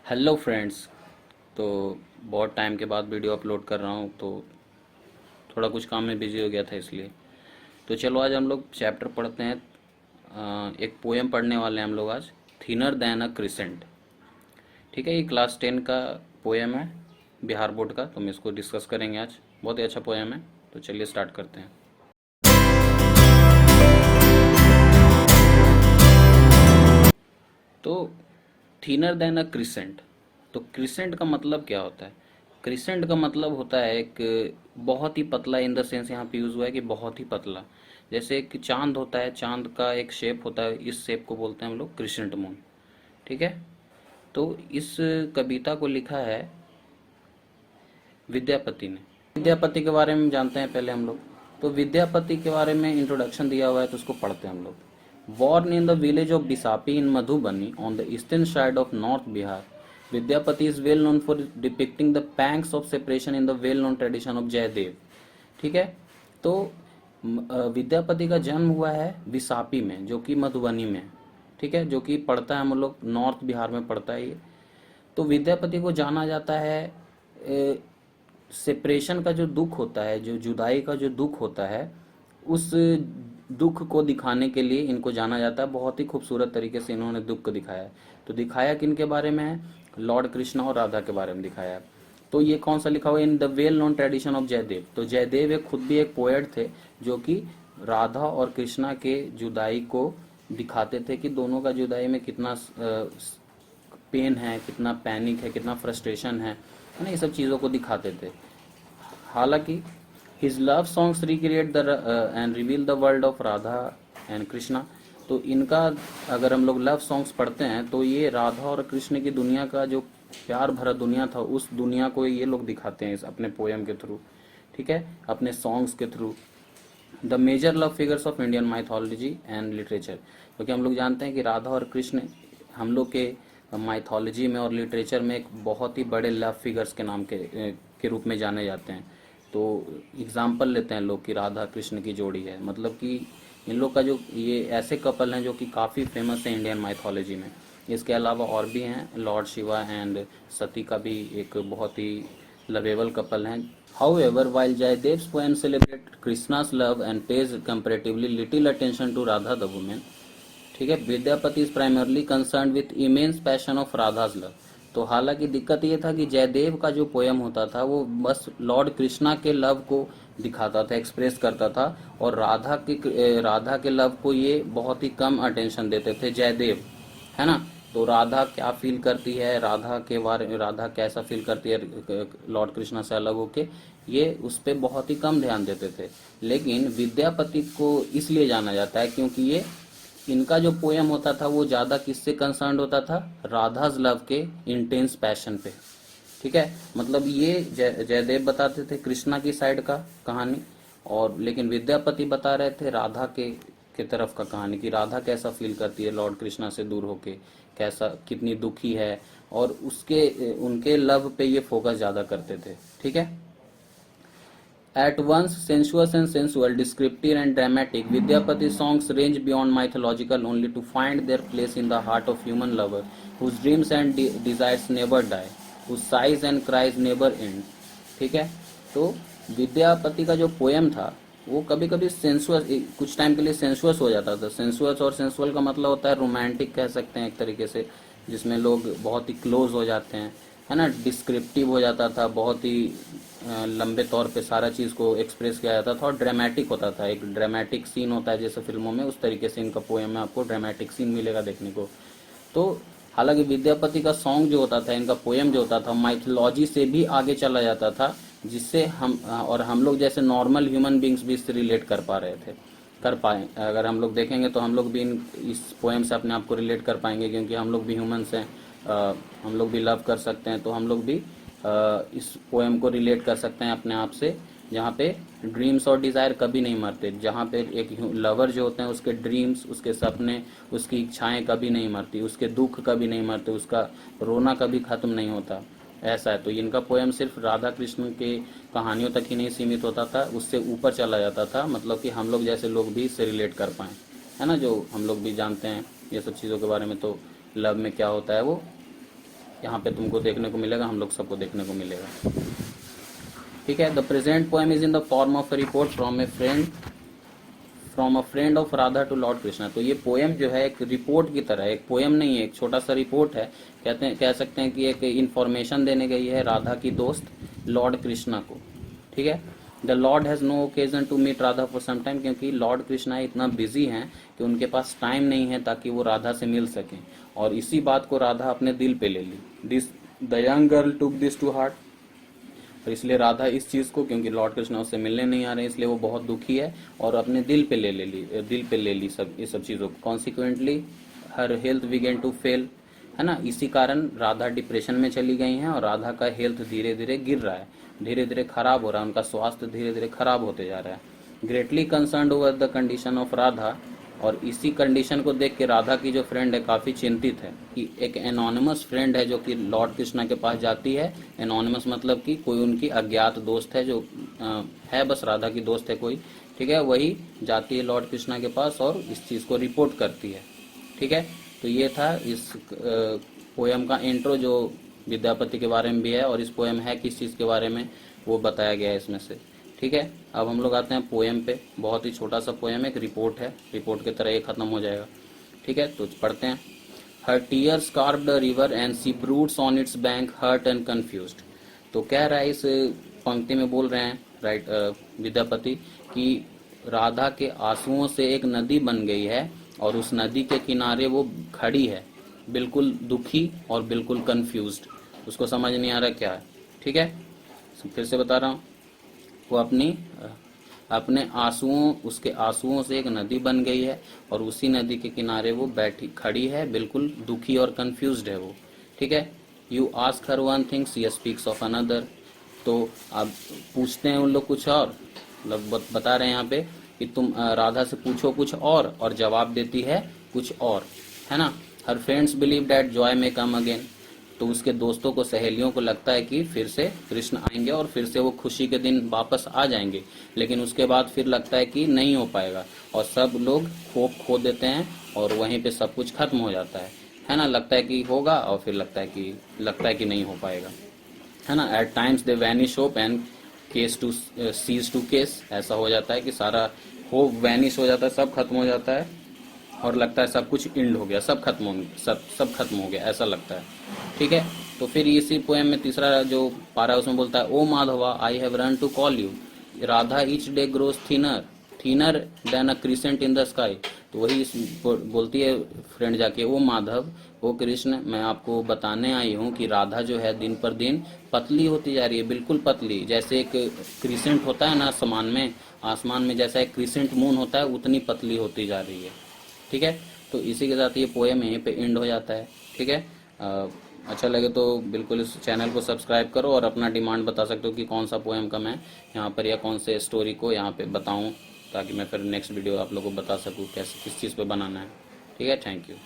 Hello friends. तो बहुत time के बाद वीडियो अपलोड कर रहा हूँ, तो थोड़ा कुछ काम में बिजी हो गया था इसलिए। तो चलो आज हम लोग चैप्टर पढ़ते हैं। एक पोएम पढ़ने वाले हैं हम लोग आज, थिनर दैन अ क्रिसेंट। ठीक है, ये क्लास 10 का पोएम है, बिहार बोर्ड का। तो हम इसको डिस्कस करेंगे आज। बहुत ही अच्छा पोएम है। तो चलिए स्टार्ट करते हैं। तो थिनर देन अ क्रिसेंट। तो क्रिसेंट का मतलब क्या होता है? क्रिसेंट का मतलब होता है एक बहुत ही पतला, इन द सेंस यहाँ पे यूज हुआ है कि बहुत ही पतला। जैसे एक चांद होता है, चांद का एक शेप होता है, इस शेप को बोलते हैं हम लोग क्रिसेंट मून। ठीक है। तो इस कविता को लिखा है विद्यापति ने। विद्यापति के बारे में जानते हैं पहले हम लोग। तो विद्यापति के बारे में इंट्रोडक्शन दिया हुआ है, तो उसको पढ़ते हैं हम लोग। Born in the village of Bisapi in Madhubani on the eastern side of north Bihar, Vidyapati is well known for depicting the pangs of separation in the well known tradition of Jayadeva. ठीक है। तो विद्यापति का जन्म हुआ है बिसापी में, जो कि मधुबनी में। ठीक है, जो कि पड़ता है हम लोग नॉर्थ बिहार में पड़ता है ये। तो विद्यापति को जाना जाता है सेपरेशन का जो दुख होता है, जो जुदाई का जो दुख होता है, उस दुख को दिखाने के लिए इनको जाना जाता है। बहुत ही खूबसूरत तरीके से इन्होंने दुख को दिखाया है। तो दिखाया किन के बारे में है? लॉर्ड कृष्णा और राधा के बारे में दिखाया है। तो ये कौन सा लिखा हुआ है? In the well known tradition of Jayadev. तो जयदेव एक खुद भी एक पोएट थे, जो कि राधा और कृष्णा के जुदाई को दिखाते थे कि दोनों का जुदाई में कितना पेन है, कितना पैनिक है, कितना फ्रस्ट्रेशन है ना, ये सब चीज़ों को दिखाते थे। हालांकि his love songs recreate the end reveal the world of Radha and Krishna. तो इनका अगर हम लोग लव सॉन्ग्स पढ़ते हैं, तो ये राधा और कृष्ण की दुनिया का जो प्यार भरा दुनिया था, उस दुनिया को ये लोग दिखाते हैं इस अपने पोएम के थ्रू। ठीक है, अपने सॉन्ग्स के through. The major love figures of Indian mythology and literature, क्योंकि हम लोग जानते हैं कि राधा और कृष्ण हम लोग के माइथोलॉजी में और लिटरेचर में एक बहुत ही बड़े लव फिगर्स के नाम के रूप में जाने जाते हैं। तो एग्जाम्पल लेते हैं लोग कि राधा कृष्ण की जोड़ी है, मतलब कि इन लोग का जो ये ऐसे कपल हैं जो कि काफ़ी फेमस है इंडियन माइथोलॉजी में। इसके अलावा और भी हैं, लॉर्ड शिवा एंड सती का भी एक बहुत ही लवेबल कपल हैं। However, while Jayadev's poem celebrates Krishna's love and pays comparatively little attention to Radha the woman, ठीक है, Vidyapati is primarily concern with immense passion of Radha's love. तो हालांकि दिक्कत ये था कि जयदेव का जो पोयम होता था वो बस लॉर्ड कृष्णा के लव को दिखाता था, एक्सप्रेस करता था, और राधा के लव को ये बहुत ही कम अटेंशन देते थे जयदेव, है ना। तो राधा क्या फील करती है, राधा के बारे में, राधा कैसा फील करती है लॉर्ड कृष्णा से अलग होके, ये उस पर बहुत ही कम ध्यान देते थे। लेकिन विद्यापति को इसलिए जाना जाता है क्योंकि ये इनका जो पोयम होता था वो ज़्यादा किससे कंसर्न होता था? राधाज लव के इंटेंस पैशन पे। ठीक है, मतलब ये जयदेव बताते थे कृष्णा की साइड का कहानी, और लेकिन विद्यापति बता रहे थे राधा के तरफ का कहानी, कि राधा कैसा फील करती है लॉर्ड कृष्णा से दूर होके, कैसा कितनी दुखी है, और उसके उनके लव पे ये फोकस ज़्यादा करते थे। ठीक है। At once sensuous and sensual, descriptive and dramatic, Vidyapati's songs range beyond mythological only to find their place in the heart of human lover, whose dreams and desires never die, whose sighs and cries never end. ठीक है। तो विद्यापति का जो poem था वो कभी कभी sensuous, कुछ टाइम के लिए सेंसुअस हो जाता था। सेंसुअस और सेंसुअल का मतलब होता है रोमांटिक, कह सकते हैं एक तरीके से, जिसमें लोग बहुत ही क्लोज हो जाते हैं, है ना। डिस्क्रिप्टिव हो जाता था, बहुत ही लंबे तौर पे सारा चीज़ को एक्सप्रेस किया जाता था, और ड्रामेटिक होता था, एक ड्रामेटिक सीन होता है जैसे फिल्मों में, उस तरीके से इनका पोएम में आपको ड्रामेटिक सीन मिलेगा देखने को। तो हालांकि विद्यापति का सॉन्ग जो होता था, इनका पोएम जो होता था, माइथोलॉजी से भी आगे चला जाता था, जिससे हम लोग जैसे नॉर्मल ह्यूमन बींग्स भी इससे रिलेट कर पा रहे थे, कर पाए। अगर हम लोग देखेंगे तो हम लोग भी इस पोएम से अपने आप को रिलेट कर पाएंगे, क्योंकि हम लोग भी ह्यूमंस हैं, हम लोग भी लव कर सकते हैं। तो हम लोग भी इस पोएम को रिलेट कर सकते हैं अपने आप से, जहाँ पे ड्रीम्स और डिज़ायर कभी नहीं मरते, जहाँ पे एक लवर जो होते हैं उसके ड्रीम्स, उसके सपने, उसकी इच्छाएं कभी नहीं मरती, उसके दुख कभी नहीं मरते, उसका रोना कभी ख़त्म नहीं होता, ऐसा है। तो इनका पोएम सिर्फ राधा कृष्ण के कहानियों तक ही नहीं सीमित होता था, उससे ऊपर चला जाता था, मतलब कि हम लोग जैसे लोग भी इससे रिलेट कर पाएँ, है ना। जो हम लोग भी जानते हैं ये सब चीज़ों के बारे में, तो लव में क्या होता है वो यहाँ पे तुमको देखने को मिलेगा, हम लोग सबको देखने को मिलेगा। ठीक है। The present poem is in the form of a report from a friend of Radha to lord Krishna. तो ये पोएम जो है एक रिपोर्ट की तरह, एक पोएम नहीं है, एक छोटा सा रिपोर्ट है, कह सकते हैं कि एक इंफॉर्मेशन देने गई है राधा की दोस्त लॉर्ड कृष्णा को। ठीक है। The lord has no occasion to meet Radha for some time, क्योंकि लॉर्ड कृष्णा इतना बिजी हैं कि उनके पास टाइम नहीं है ताकि वो राधा से मिल सकें, और इसी बात को राधा अपने दिल पे ले ली। This the young girl took this to heart. तो इसलिए राधा इस चीज़ को, क्योंकि लॉर्ड कृष्णा उससे मिलने नहीं आ रहे इसलिए वो बहुत दुखी है और अपने दिल पे ले ली सब ये सब चीज़ों को। Consequently her health begin to fail, है ना। इसी कारण राधा डिप्रेशन में चली गई हैं और राधा का हेल्थ धीरे धीरे गिर रहा है, धीरे धीरे खराब हो रहा है, उनका स्वास्थ्य धीरे धीरे खराब होते जा रहा है। Greatly concerned over the condition of Radha, और इसी कंडीशन को देख के राधा की जो फ्रेंड है काफ़ी चिंतित है कि एक एनोनिमस फ्रेंड है जो कि लॉर्ड कृष्णा के पास जाती है। एनोनिमस मतलब कि कोई उनकी अज्ञात दोस्त है जो है, बस राधा की दोस्त है कोई, ठीक है, वही जाती है लॉर्ड कृष्णा के पास और इस चीज़ को रिपोर्ट करती है। ठीक है। तो ये था इस पोएम का इंट्रो जो विद्यापति के बारे में भी है, और इस पोएम है किस चीज़ के बारे में वो बताया गया है इसमें से। ठीक है। अब हम लोग आते हैं पोएम पे। बहुत ही छोटा सा पोएम है, एक रिपोर्ट है, रिपोर्ट की तरह ये खत्म हो जाएगा। ठीक है। तो पढ़ते हैं। Her tears carved a river and she broods on its bank hurt and confused. तो कह रहा है, इस पंक्ति में बोल रहे हैं विद्यापति कि राधा के आंसुओं से एक नदी बन गई है और उस नदी के किनारे वो खड़ी है, बिल्कुल दुखी और बिल्कुल कंफ्यूज्ड, उसको समझ नहीं आ रहा क्या है। ठीक है। फिर से बता रहा हूँ, वो अपने आंसुओं, उसके आंसुओं से एक नदी बन गई है और उसी नदी के किनारे वो खड़ी है, बिल्कुल दुखी और कंफ्यूज्ड है वो। ठीक है। You ask her one thing she speaks of another. तो अब पूछते हैं उन लोग कुछ और, मतलब बता रहे हैं यहाँ पे कि तुम राधा से पूछो कुछ और जवाब देती है कुछ और, है ना। हर फ्रेंड्स बिलीव डैट जॉय में कम अगेन। तो उसके दोस्तों को, सहेलियों को लगता है कि फिर से कृष्ण आएंगे और फिर से वो खुशी के दिन वापस आ जाएंगे, लेकिन उसके बाद फिर लगता है कि नहीं हो पाएगा और सब लोग होप खो देते हैं और वहीं पे सब कुछ खत्म हो जाता है ना। लगता है कि होगा और फिर लगता है कि नहीं हो पाएगा, है ना। At times they vanish hope and case to cease to case. ऐसा हो जाता है कि सारा होप वैनिश हो जाता है, सब खत्म हो जाता है और लगता है सब कुछ एंड हो गया, सब खत्म हो गया, ऐसा लगता है। ठीक है। तो फिर इसी पोएम में तीसरा जो पारा है उसमें बोलता है, O Madhava I have run to call you, Radha each day grows thinner than a crescent in the sky. तो वही बोलती है फ्रेंड जाके, ओ माधव, ओ कृष्ण, मैं आपको बताने आई हूँ कि राधा जो है दिन पर दिन पतली होती जा रही है, बिल्कुल पतली, जैसे एक क्रिसेंट होता है ना आसमान में जैसा एक क्रिसेंट मून होता है, उतनी पतली होती जा रही है। ठीक है। तो इसी के साथ ये पोएम यहीं पे एंड हो जाता है। ठीक है। अच्छा लगे तो बिल्कुल इस चैनल को सब्सक्राइब करो और अपना डिमांड बता सकते हो कि कौन सा पोएम का मैं यहाँ पर या कौन से स्टोरी को यहाँ पे बताऊँ, ताकि मैं फिर नेक्स्ट वीडियो आप लोगों को बता सकूँ कैसे किस चीज़ पे बनाना है। ठीक है। Thank you.